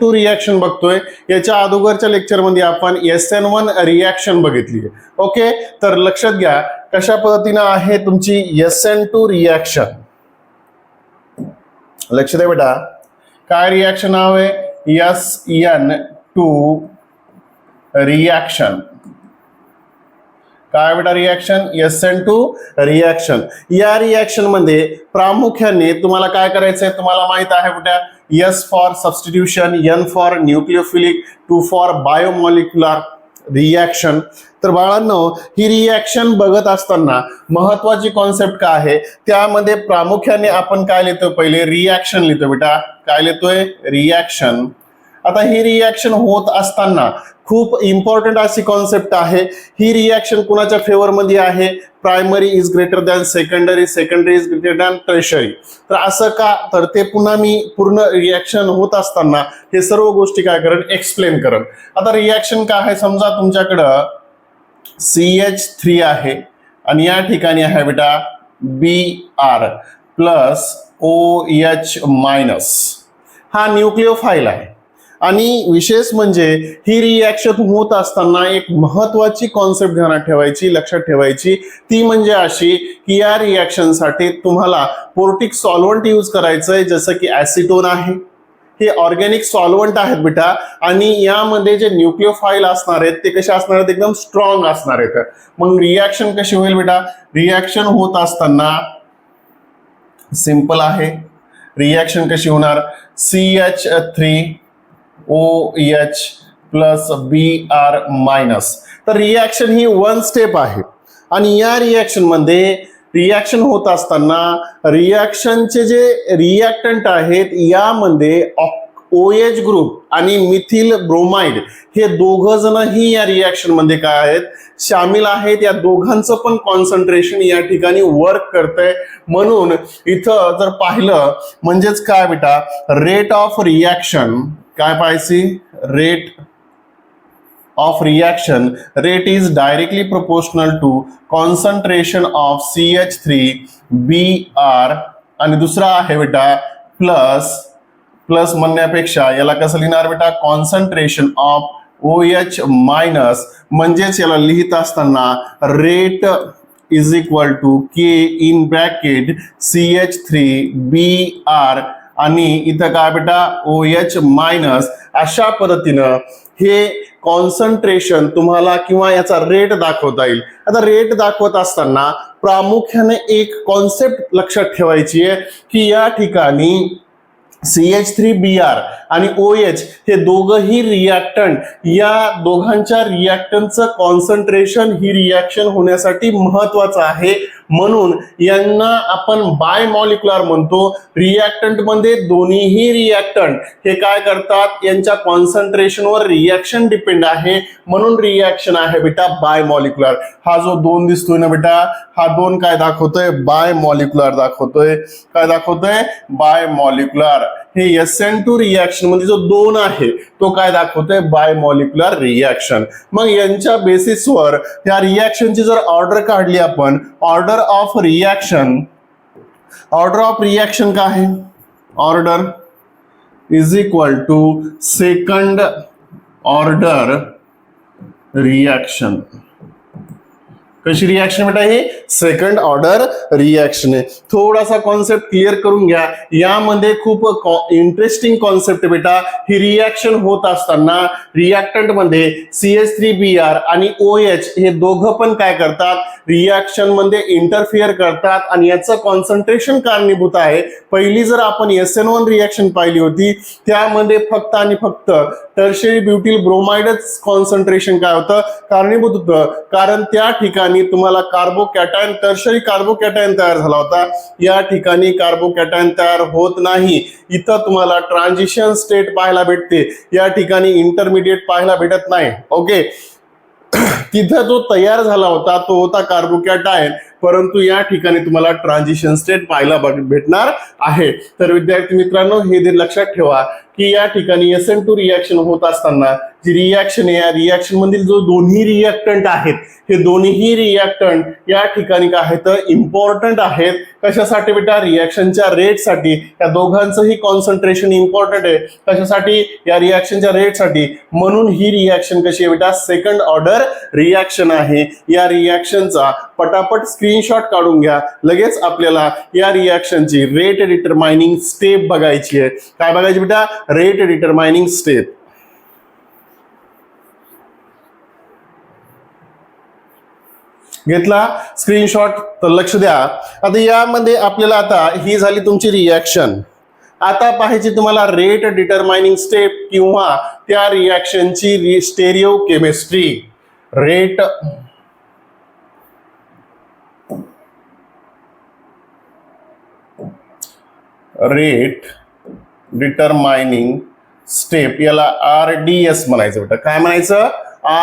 To reaction बघतोय. याच्या अगोदरच्या लेक्चरमध्ये आपण SN1 रिॲक्शन बघितली. ओके, तर लक्षात घ्या कशा पद्धतीने आहे तुमची SN2 रिॲक्शन. लक्ष द्या बेटा, काय रिॲक्शन नाव आहे? SN2 reaction. काय बेटा रिॲक्शन? SN2 reaction. या रिॲक्शन मध्ये प्रामुख्याने तुम्हाला काय करायचंय? तुम्हाला माहित आहे बेटा, S for substitution, N for nucleophilic, 2 for bimolecular reaction. तर बाळांनो, ही रिॲक्शन बघत असताना महत्वाची कॉन्सेप्ट काय आहे? त्यामध्ये प्रामुख्याने आपण काय लिहितो? पहिले रिॲक्शन लिहितो बेटा. काय लिहितोय? रिॲक्शन. आता ही रिॲक्शन होत असताना खूप इम्पॉर्टंट अशी कॉन्सेप्ट आहे. ही रिॲक्शन कुणाच्या फेवर मध्ये आहे? Primary is greater than secondary, secondary is greater than tertiary. तर असं का? तर ते पुन्हा मी पूर्ण रिॲक्शन होत असताना हे सर्व गोष्टी काय करेन? एक्सप्लेन करेन. आता रिॲक्शन काय आहे? समजा तुमच्याकडं CH3 आहे आणि या ठिकाणी आहे बेटा Br प्लस OH मायनस. हा न्यूक्लिओफाईल आहे. आणि विशेष म्हणजे ही रिॲक्शन होत असताना एक महत्वाची कॉन्सेप्ट ध्यानात ठेवायची, लक्षात ठेवायची, ती म्हणजे अशी की या रिॲक्शनसाठी तुम्हाला पोर्टिक सॉल्व्हंट यूज करायचंय, जसं की ऍसिटोन आहे. हे ऑर्गॅनिक सॉल्व्हंट आहेत बेटा. आणि यामध्ये जे न्यूक्लिओफाईल असणार आहेत ते कसे असणार आहेत? एकदम स्ट्रॉंग असणार आहेत. मग रिॲक्शन कशी होईल बेटा? रिॲक्शन होत असताना सिंपल आहे. रिॲक्शन कशी होणार? CH3 OH plus Br minus. तर रिॲक्शन ही वन स्टेप आहे. आणि या रिॲक्शन मध्ये रिॲक्शन होत असताना रिॲक्शनचे जे रिॲक्टंट आहेत यामध्ये OH ग्रुप आणि मिथिल ब्रोमाइड हे दोघं जण ही या रिॲक्शन मध्ये काय आहेत? शामिल आहेत. या दोघांचं पण कॉन्सन्ट्रेशन या ठिकाणी वर्क करतंय. म्हणून इथं जर पाहिलं म्हणजेच काय बेटा, रेट ऑफ रिॲक्शन काय पाहिजे? Rate of reaction rate is directly proportional to concentration of CH3Br आणि दुसरा आहे बेटा प्लस. प्लस म्हणण्यापेक्षा याला कसं लिहिणार बेटा? Concentration of OH minus. म्हणजेच याला लिहित असताना rate is equal to K in bracket CH3Br आणि इथं काय बेटा? OH minus. अशा पद्धतीनं हे कॉन्सन्ट्रेशन तुम्हाला किंवा याचा रेट दाखवता येईल. आता रेट दाखवत असताना प्रामुख्याने एक कॉन्सेप्ट लक्षात ठेवायची आहे की या ठिकाणी CH3Br आणि OH हे दोघंही रिॲक्टंट, या दोघांच्या रिॲक्टंटचं कॉन्सन्ट्रेशन ही रिॲक्शन होण्यासाठी महत्वाचं आहे. म्हणून यांना आपण बायमॉलिक्युलर म्हणतो. रिॲक्टंट मध्ये दोन्हीही रिॲक्टंट हे काय करतात? यांच्या कॉन्सन्ट्रेशनवर रिॲक्शन डिपेंड आहे. म्हणून रिॲक्शन आहे बेटा बायमॉलिक्युलर. हा जो 2 दिसतोय ना बेटा, हा 2 काय दाखवतोय? बायमॉलिक्युलर दाखवतोय. काय दाखवतोय? बायमॉलिक्युलर. हे SN2 रिॲक्शन मध्ये जो 2 आहे तो काय दाखवतोय? Bimolecular reaction. मग यांच्या बेसिसवर या रिॲक्शनची जर ऑर्डर काढली आपण, order of reaction, order of reaction काय आहे? Order is equal to second order reaction. कशी रिॲक्शन बेटा? हे सेकंड ऑर्डर रिॲक्शन आहे. थोडासा कॉन्सेप्ट क्लिअर करून घ्या. यामध्ये खूप इंटरेस्टिंग कॉन्सेप्ट बेटा. ही रिॲक्शन होत असताना रिॲक्टंट मध्ये CH3Br आणि OH हे दोघं पण काय करतात? रिॲक्शन मध्ये इंटरफिअर करतात आणि याचं कॉन्सन्ट्रेशन कारणीभूत आहे. पहिली जर आपण SN1 रिॲक्शन पाहिली होती त्यामध्ये फक्त आणि फक्त टर्शरी ब्युटिल ब्रोमाइडच कॉन्सन्ट्रेशन काय होतं? कारणीभूत होतं. कारण त्या ठिकाणी तुम्हाला कार्बोकॅटायन, टर्शरी कार्बोकॅटायन तयार झाला होता. या ठिकाणी कार्बोकॅटायन तयार होत नाही. इथं तुम्हाला ट्रान्झिशन स्टेट पाहायला भेटते, या ठिकाणी इंटरमिडिएट पाहायला भेटत नाही. ओके, तिथं जो तयार झाला होता तो होता कार्बोकॅटायन, परंतु या ठिकाणी तुम्हाला ट्रान्झिशन स्टेट पाहायला भेटणार आहे. तर विद्यार्थी मित्रांनो, हे लक्षात ठेवा की या ठिकाणी SN2 रिॲक्शन होत असताना जी रिॲक्शन आहे, या रिॲक्शन मधील जो दोन्ही रिॲक्टंट आहेत, हे दोन्हीही रिॲक्टंट या ठिकाणी काय आहेत, इम्पॉर्टंट आहेत. कशासाठी बेटा? रिॲक्शनच्या रेटसाठी. या दोघांचंही कॉन्सन्ट्रेशन इम्पॉर्टंट आहे. कशासाठी? या रिॲक्शनच्या रेटसाठी. म्हणून ही रिॲक्शन कशी आहे बेटा? सेकंड ऑर्डर रिॲक्शन आहे. या रिॲक्शनचा पटापट स्क्रीनशॉट काढून घ्या. लगेच आपल्याला या रिॲक्शनची रेट डिटरमाइनिंग स्टेप बघायची आहे. काय बघायची बेटा? Rate determining step. घेतला स्क्रीनशॉट? तर लक्ष द्या. आता यामध्ये आपल्याला आता ही झाली तुमची रिॲक्शन. आता पाहायची तुम्हाला रेट डिटरमाइनिंग स्टेप किंवा त्या रिॲक्शनची stereochemistry. Rate determining step, याला RDS म्हणायचं बेटा. काय म्हणायचं?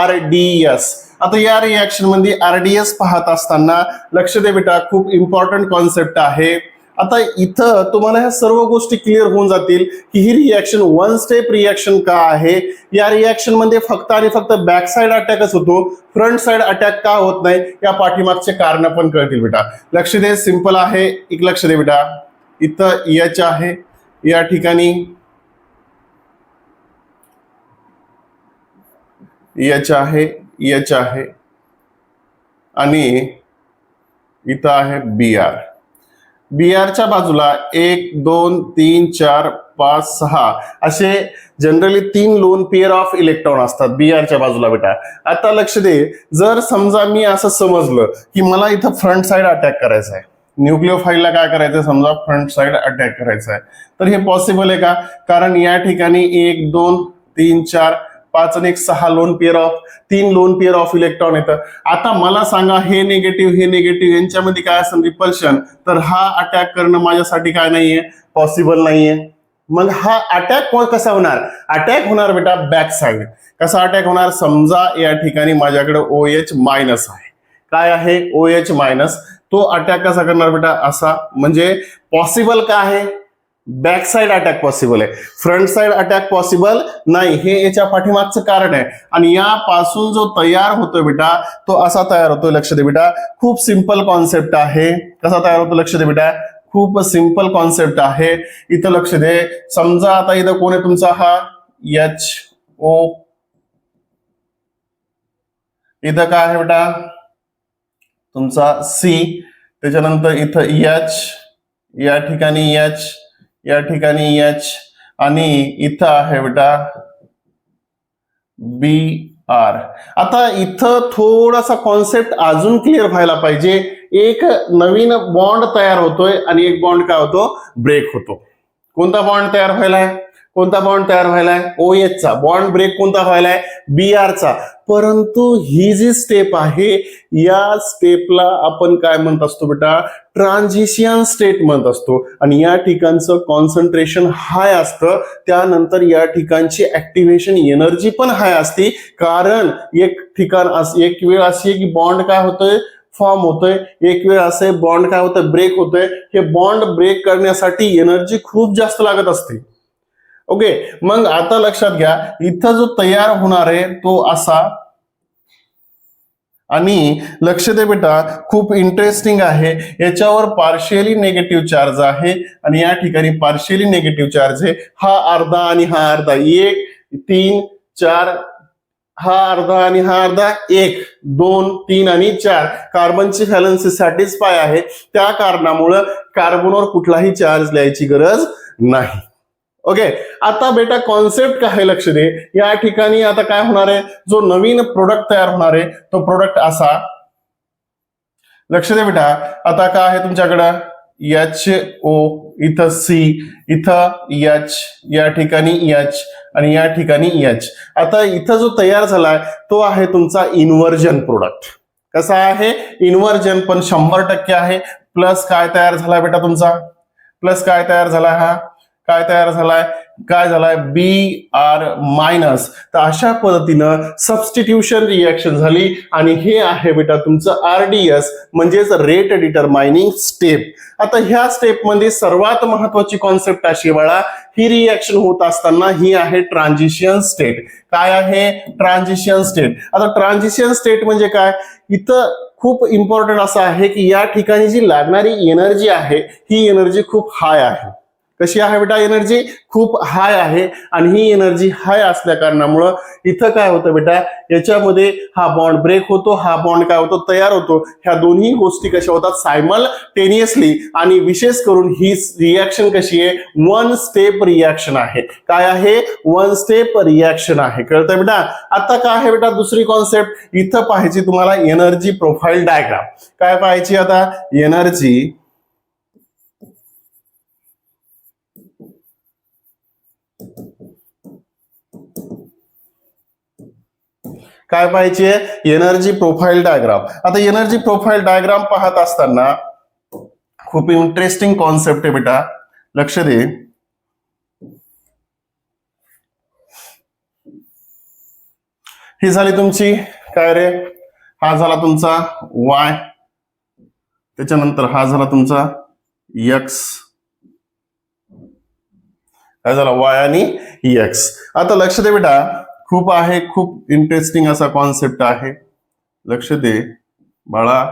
RDS. आता या रिॲक्शन मध्ये RDS पाहत असताना लक्ष दे बेटा, खूप इम्पॉर्टंट कॉन्सेप्ट आहे. आता इथं तुम्हाला ह्या सर्व गोष्टी क्लिअर होऊन जातील की ही रिॲक्शन वन स्टेप रिॲक्शन का आहे. या रिॲक्शन मध्ये फक्त आणि फक्त बॅक साइड अटॅकच होतो, फ्रंट साइड अटॅक का होत नाही, या पाठीमागचे कारण पण कळतील बेटा. लक्ष दे, सिंपल आहे. एक लक्ष दे बेटा, इथं H आहे, या ठिकाणी H आहे, H आहे आणि इथं आहे BRच्या बाजूला 1 2 3 4 5 6 असे generally 3 lone pair of electron असतात BRच्या बाजूला बेटा. आता लक्ष दे, जर समजा मी असं समजलं की मला इथं फ्रंट साइड अटॅक करायचा आहे, न्यूक्लिओफाईलला काय करायचं, समजा फ्रंट साइड अटॅक करायचा आहे, तर हे पॉसिबल आहे का? कारण या ठिकाणी 1 2 3 4 5 आणि 6 lone pair of 3 lone pair of electron येतं. आता मला सांगा, हे निगेटिव्ह यांच्यामध्ये काय असेल रिपल्शन, तर हा अटॅक करणं माझ्यासाठी काय नाहीये, पॉसिबल नाहीये. मग हा अटॅक कसा होणार? अटॅक होणार बेटा बॅक साइड. कसा अटॅक होणार? समजा या ठिकाणी माझ्याकडे OH मायनस आहे. काय आहे? OH minus. तो अटॅक कसा करणार बेटा? असा. म्हणजे पॉसिबल का आहे? बॅक साइड अटॅक पॉसिबल आहे, फ्रंट साइड अटॅक पॉसिबल नाही. हे याच्या पाठीमागचं कारण आहे. आणि यापासून जो तयार होतोय बेटा, तो असा तयार होतोय. लक्ष दे बेटा, खूप सिंपल कॉन्सेप्ट आहे. कसा तयार होतो? लक्ष दे बेटा, खूप सिंपल कॉन्सेप्ट आहे. इथं लक्ष दे, समजा आता इथं कोण आहे तुमचा? हा HO. इथं काय आहे बेटा? तुमचा C. त्याच्यानंतर इथं H, या ठिकाणी H, या ठिकाणी H आणि इथं आहे बेटा BR. आता इथं थोडासा कॉन्सेप्ट अजून क्लिअर व्हायला पाहिजे. एक नवीन बॉन्ड तयार होतोय आणि एक बॉन्ड काय होतो? ब्रेक होतो. कोणता बॉन्ड तयार व्हायलाय? कोणता बॉन्ड तयार व्हायलाय? OH चा. बॉन्ड ब्रेक कोणता व्हायलाय? BR चा. परंतु ही जी स्टेप आहे, या स्टेपला आपण काय म्हणत असतो बेटा? ट्रान्झिशन स्टेट म्हणत असतो. आणि या ठिकाणचं कॉन्सन्ट्रेशन हाय असतं. त्यानंतर या ठिकाणची ऍक्टिव्हेशन एनर्जी पण हाय असते. कारण एक वेळ अशी आहे की बॉन्ड काय होतोय? फॉर्म होतोय. एक वेळ असे बॉन्ड काय होतंय? ब्रेक होतोय. हे बॉन्ड ब्रेक करण्यासाठी एनर्जी खूप जास्त लागत असते. ओके, मग आता लक्षात घ्या, इथं जो तयार होणार आहे तो असा. आणि लक्ष दे बेटा, खूप इंटरेस्टिंग आहे. याच्यावर पार्शियली निगेटिव्ह चार्ज आहे आणि या ठिकाणी पार्शियली निगेटिव्ह चार्ज आहे. हा अर्धा आणि हा अर्धा. 1 3 4, हा अर्धा आणि हा अर्धा. 1 2 3 आणि 4. कार्बनची व्हॅलन्सी सॅटिस्फाय आहे. त्या कारणामुळं कार्बनवर कुठलाही चार्ज लिहायची गरज नाही. ओके, आता बेटा कॉन्सेप्ट काय आहे? लक्ष दे, या ठिकाणी आता काय होणार आहे? जो नवीन प्रोडक्ट तयार होणार आहे तो प्रोडक्ट असा. लक्ष दे बेटा, आता काय आहे तुमच्याकडं? HO, इथं C, इथं H, या ठिकाणी H आणि या ठिकाणी H. आता इथं जो तयार झालाय तो आहे तुमचा इन्व्हर्जन प्रोडक्ट. कसा आहे? इन्व्हर्जन, पण 100% आहे. प्लस काय तयार झाला बेटा तुमचा? प्लस काय तयार झाला? हा काय तयार झालाय, काय झालाय, Br मायनस. तर अशा पद्धतीनं सबस्टिट्यूशन रिएक्शन झाली आणि हे आहे बेटा तुमचं RDS म्हणजेच रेट डिटरमाइनिंग स्टेप. आता ह्या स्टेपमध्ये सर्वात महत्वाची कॉन्सेप्ट अशी बाळा, ही रिएक्शन होत असताना ही आहे ट्रान्झिशन स्टेट. काय आहे, ट्रान्झिशन स्टेट. आता ट्रान्झिशन स्टेट म्हणजे काय, इथं खूप इम्पॉर्टंट असं आहे की या ठिकाणी जी लागणारी एनर्जी आहे ही एनर्जी खूप हाय आहे. कशी आहे बेटा, एनर्जी खूप हाय आहे आणि ही एनर्जी हाय असल्या कारणामुळं इथं काय होतं बेटा, याच्यामध्ये हा बॉन्ड ब्रेक होतो, हा बॉन्ड काय होतो, तयार होतो. ह्या दोन्ही गोष्टी कशा होतात, सायमल्टेनियसली. आणि विशेष करून ही रिएक्शन कशी आहे, वन स्टेप रिएक्शन आहे. काय आहे, वन स्टेप रिएक्शन आहे. कळतंय बेटा. आता काय आहे बेटा, दुसरी कॉन्सेप्ट इथं पाहायची तुम्हाला, एनर्जी प्रोफाईल डायग्राम. काय पाहायची आता, एनर्जी काय पाहिजे, एनर्जी प्रोफाईल डायग्राम. आता एनर्जी प्रोफाईल डायग्राम पाहत असताना खूप इंटरेस्टिंग कॉन्सेप्ट आहे बेटा, लक्ष दे. ही झाली तुमची काय रे, हा झाला तुमचा Y, त्याच्यानंतर हा झाला तुमचा X, काय झाला Y आणि X. आता लक्ष दे बेटा, खूप आहे, खूप इंटरेस्टिंग असा कॉन्सेप्ट आहे, लक्ष दे बाळा.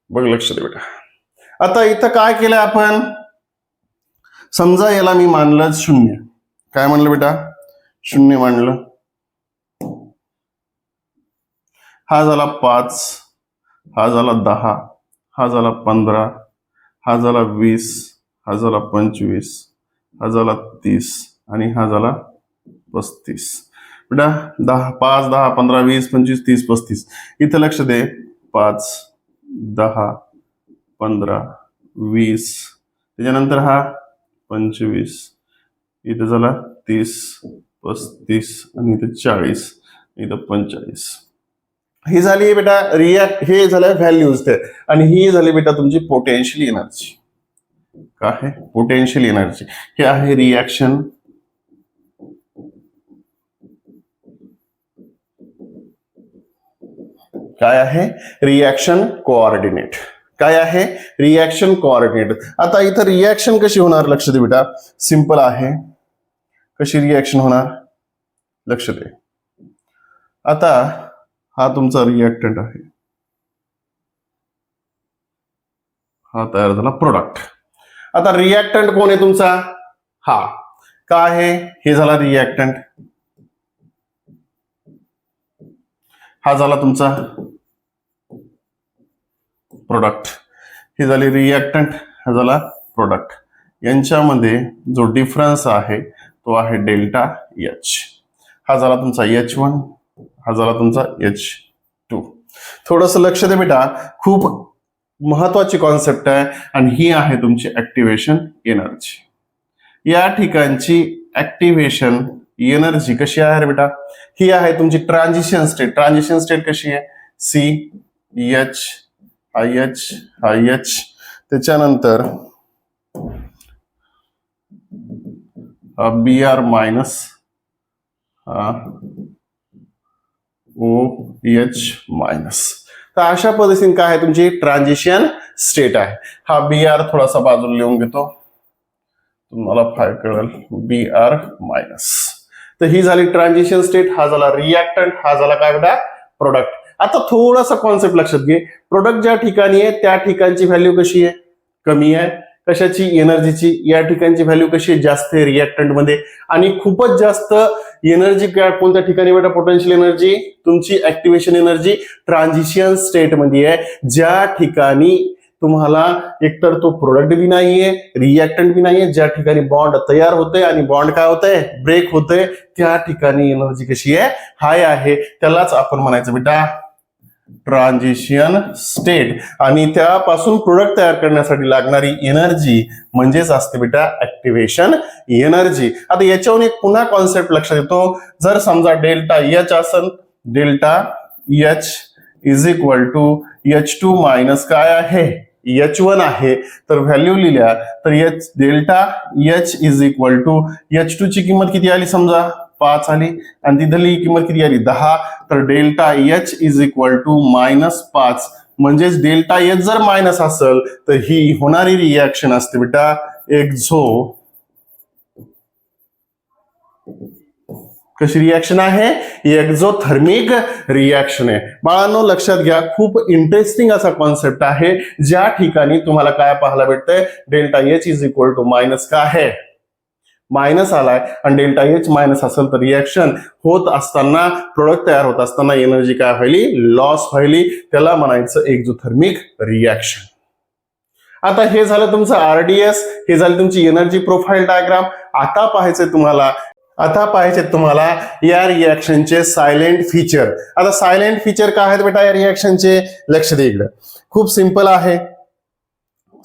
बघ, लक्ष दे बेटा. आता इथं काय केलं आपण, समजा याला मी मानलं शून्य. काय म्हणलं बेटा, शून्य मानलं. हा झाला 5, हा झाला 10, हा झाला 15, हा झाला 20, हा झाला 25, हा झाला 30 आणि हा झाला 35. बेटा 10, 5, 10, 15, 20, 25, 30, 35. इथं लक्ष दे, 5, 10, 15, 20, त्याच्यानंतर हा 25, इथं झाला 30, 35 आणि इथं 40, इथं 45. ही झाली बेटा रिॲक्ट, हे झालं व्हॅल्यूज ते. आणि ही झाली बेटा तुमची पोटेन्शियल एनर्जी. काय आहे, पोटेन्शियल एनर्जी. हे आहे रिॲक्शन, काय आहे, रिॲक्शन कोऑर्डिनेट. काय आहे, रिॲक्शन कोऑर्डिनेट. आता इथं रिॲक्शन कशी होणार, लक्ष दे बेटा, सिंपल आहे. कशी रिॲक्शन होणार, लक्ष दे. आता हा तुमचा रिॲक्टंट आहे, हा तयार झाला प्रोडक्ट. आता रिॲक्टंट कोण आहे तुमचा, हा काय आहे, हे झाला रिॲक्टंट, हा झाला तुमचा प्रोडक्ट. ही झाली रिॲक्टंट, हा झाला प्रोडक्ट. यांच्यामध्ये जो डिफरन्स आहे तो आहे डेल्टा H. हा झाला तुमचा H1, हा झाला तुमचा H2. थोडस लक्ष दे बेटा, खूप महत्वाची कॉन्सेप्ट आहे आणि ही आहे तुमची ऍक्टिव्हेशन एनर्जी. या ठिकाणची ऍक्टिव्हेशन एनर्जी कशी आहे रे बेटा, ही आहे तुमची ट्रान्झिशन स्टेट. ट्रान्झिशन स्टेट कशी आहे, CH, IH, IH, त्याच्यानंतर Br मायनस, OH मायनस. तर अशा पद्धतीने काय आहे तुमची ट्रान्झिशन स्टेट आहे. हा Br थोडासा बाजूला लिहून घेतो, तुम्हाला फाय कळेल, Br मायनस. तर ही झाली ट्रान्झिशन स्टेट, हा झाला रिॲक्टंट, हा झाला काय बेटा प्रोडक्ट. आता थोडासा कॉन्सेप्ट लक्षात घे, प्रोडक्ट ज्या ठिकाणी आहे त्या ठिकाणची व्हॅल्यू कशी आहे, कमी आहे. कशाची, एनर्जीची. या ठिकाणची व्हॅल्यू कशी आहे, जास्त आहे रिॲक्टंट मध्ये. आणि खूपच जास्त एनर्जी कोणत्या ठिकाणी बेटा, पोटेन्शियल एनर्जी तुमची ऍक्टिव्हेशन एनर्जी ट्रान्झिशन स्टेट मध्ये आहे, ज्या ठिकाणी तुम्हाला एकतर तो प्रोडक्ट बी नाहीये, रिॲक्टंट बी नाहीये, ज्या ठिकाणी बॉन्ड तयार होतोय आणि बॉन्ड काय होतंय, ब्रेक होतोय, त्या ठिकाणी एनर्जी कशी आहे, हाय आहे. त्यालाच आपण म्हणायचं बेटा ट्रान्झिशन स्टेट. आणि त्यापासून प्रोडक्ट तयार करण्यासाठी लागणारी एनर्जी म्हणजेच असते बेटा ऍक्टिव्हेशन एनर्जी. आता याच्यावरून एक पुन्हा कॉन्सेप्ट लक्षात येतो, जर समजा डेल्टा H असेल, delta H is equal to H2 minus काय आहे H1 आहे. तर व्हॅल्यू लिहिल्या तर delta H is equal to H2 ची किंमत किती आली समजा 5 आली आणि तिथली किंमत किती आली 10. तर delta H is equal to -5 म्हणजेच डेल्टा H जर मायनस असेल तर ही होणारी रिॲक्शन असते बेटा एक्झो. कशी रिॲक्शन आहे एक्झोथर्मिक रिॲक्शन आहे. बाळांनो लक्षात घ्या खूप इंटरेस्टिंग असा कॉन्सेप्ट आहे ज्या ठिकाणी तुम्हाला काय पाहायला भेटतंय delta H is equal to minus काय आहे मायनस आलाय आणि डेल्टा H मायनस असेल तर रिॲक्शन होत असताना प्रोडक्ट तयार होत असताना एनर्जी काय व्हायली लॉस व्हायली त्याला म्हणायचं एक्झोथर्मिक रिॲक्शन. आता हे झालं तुमचं RDS, हे झालं तुमची एनर्जी प्रोफाईल डायग्राम. आता पाहायचे तुम्हाला या रिॲक्शनचे सायलेंट फीचर. आता सायलेंट फीचर काय आहेत बेटा या रिॲक्शनचे लक्ष दे इकडे. खूप सिंपल आहे.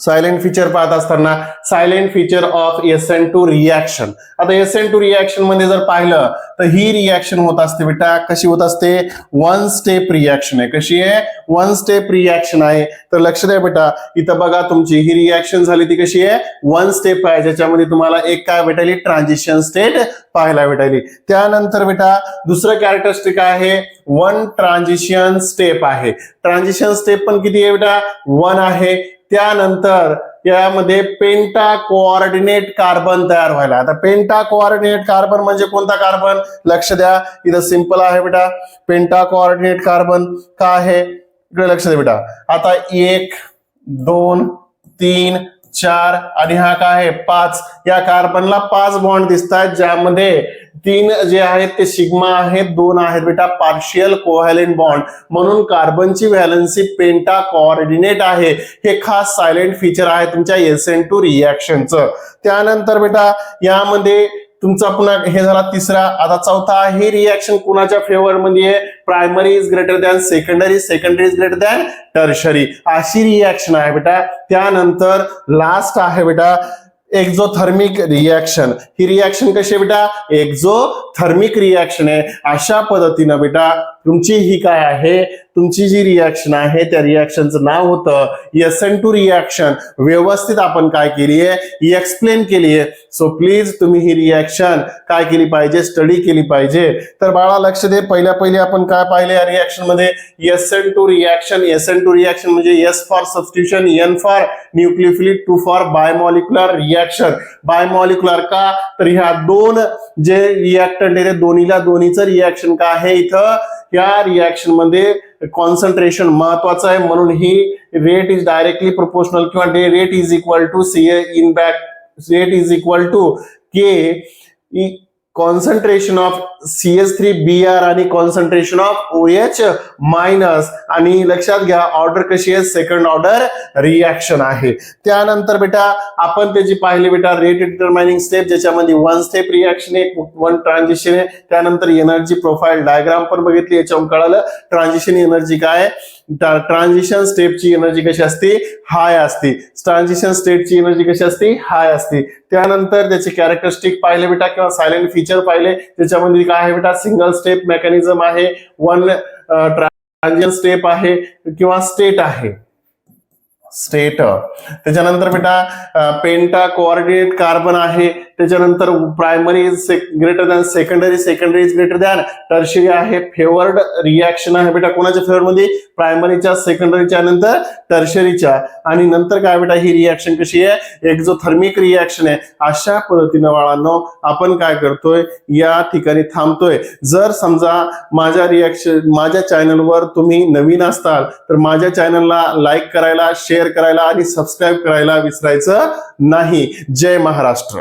सायलेंट फीचर पाहत असताना silent feature of SN2 reaction. आता SN2 रिॲक्शन मध्ये जर पाहिलं तर ही रिॲक्शन होत असते बेटा कशी होत असते वन स्टेप रिॲक्शन आहे. कशी आहे वन स्टेप रिॲक्शन आहे. तर लक्ष द्या बेटा इथं बघा तुमची ही रिॲक्शन झाली ती कशी आहे वन स्टेप आहे ज्याच्यामध्ये तुम्हाला एक काय भेटायली ट्रान्झिशन स्टेट पाहायला भेटायली. त्यानंतर बेटा दुसरं कॅरेक्टरिस्टिक आहे वन ट्रान्झिशन स्टेप आहे. ट्रान्झिशन स्टेप पण किती आहे बेटा 1 आहे. त्यानंतर यामध्ये पेंटा कोऑर्डिनेट कार्बन तयार व्हायला. आता पेंटा कोऑर्डिनेट कार्बन म्हणजे कोणता कार्बन लक्ष द्या इथं सिंपल आहे बेटा पेंटा कोऑर्डिनेट कार्बन का आहे इकडे लक्ष द्या बेटा. आता 1 2 3 4 आणि हा काय आहे 5. या कार्बनला 5 बॉन्ड दिसतात ज्यामध्ये 3 जे आहेत ते सिग्मा आहेत 2 आहेत बेटा पार्शियल कोव्हॅलेंट बॉन्ड म्हणून कार्बनची व्हॅलन्सी पेंटा कोऑर्डिनेट आहे. हे खास सायलेंट फीचर आहे तुमच्या SN2 रिॲक्शनचं. त्यानंतर बेटा यामध्ये तुमचा पुन्हा हे झाला तिसरा. आता चौथा हे रिॲक्शन कुणाच्या फेवर मध्ये आहे primary is greater than secondary secondary is greater than tertiary अशी रिॲक्शन आहे बेटा. त्यानंतर लास्ट आहे बेटा एक्झोथर्मिक रिॲक्शन. ही रिॲक्शन कशी आहे बेटा एक्झोथर्मिक रिॲक्शन आहे. अशा पद्धतीनं बेटा तुमची ही काय आहे तुमची जी रिॲक्शन आहे त्या रिॲक्शनचं नाव होतं SN2 रिॲक्शन. व्यवस्थित आपण काय केली आहे एक्सप्लेन केली आहे. सो प्लीज तुम्ही ही रिॲक्शन काय केली पाहिजे स्टडी केली पाहिजे. तर बाळा लक्ष दे पहिले आपण काय पाहिले या रिॲक्शन मध्ये SN2 रिॲक्शन. SN2 रिॲक्शन म्हणजे S for substitution N for nucleophilic 2 for bimolecular reaction. Bimolecular का तर ह्या दोन जे रिॲक्टंट आहे दोन्हीचं रिॲक्शन काय आहे इथं या रिॲक्शन मध्ये कॉन्सन्ट्रेशन महत्वाचं आहे म्हणून ही रेट इज डायरेक्टली प्रोपोर्शनल किंवा rate is equal to rate is equal to K concentration of CH3Br आणि कॉन्सन्ट्रेशन ऑफ OH मायनस. आणि लक्षात घ्या ऑर्डर कशी आहे सेकंड ऑर्डर रिॲक्शन आहे. त्यानंतर बेटा आपण त्याची पाहिली बेटा रेट डिटरमाइनिंग स्टेप ज्याच्यामध्ये वन स्टेप रिॲक्शन आहे वन ट्रान्झिशन आहे. त्यानंतर एनर्जी प्रोफाईल डायग्राम पण बघितली याच्यावरून कळालं ट्रान्झिशन एनर्जी काय ट्रान्झिशन स्टेपची एनर्जी कशी असते हाय असते. ट्रान्झिशन स्टेटची एनर्जी कशी असते हाय असते. त्यानंतर त्याचे कॅरेक्टरिस्टिक पाहिले बेटा किंवा सायलेंट फीचर पाहिले त्याच्यामध्ये काय आहे बेटा सिंगल स्टेप मेकॅनिझम आहे वन ट्रान्झिशन स्टेप आहे किंवा स्टेट आहे स्टेट. त्याच्यानंतर बेटा पेंटा कोऑर्डिनेट कार्बन आहे. त्याच्यानंतर primary is greater than secondary secondary is greater than tertiary आहे. फेवर्ड रिॲक्शन आहे बेटा कोणाच्या फेवर मध्ये प्रायमरीच्या सेकंडरीच्या नंतर टर्शरीच्या. आणि नंतर काय बेटा ही रिॲक्शन कशी आहे एक्झोथर्मिक रिॲक्शन आहे. अशा पद्धतीनं बाळांनो आपण काय करतोय या ठिकाणी थांबतोय. जर समजा माझ्या चॅनलवर तुम्ही नवीन असताल तर माझ्या चॅनलला लाईक करायला शेअर करायला आणि सबस्क्राईब करायला विसरायचं नाही. जय महाराष्ट्र.